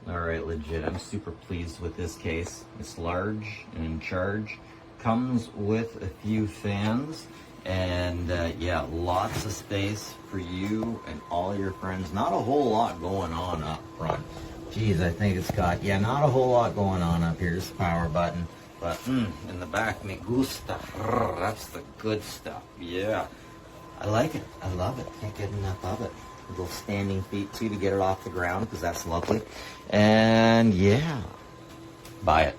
All right, legit. I'm super pleased with this case. It's large and in charge. Comes with a few fans, and yeah, lots of space for you and all your friends. Not a whole lot going on up front. Geez, I think it's got, yeah, not a whole lot going on up here. Just power button. But in the back, me gusta. That's the good stuff. Yeah. I like it. I love it. Can't get enough of it. Little standing feet too to get it off the ground because that's lovely. And yeah, buy it.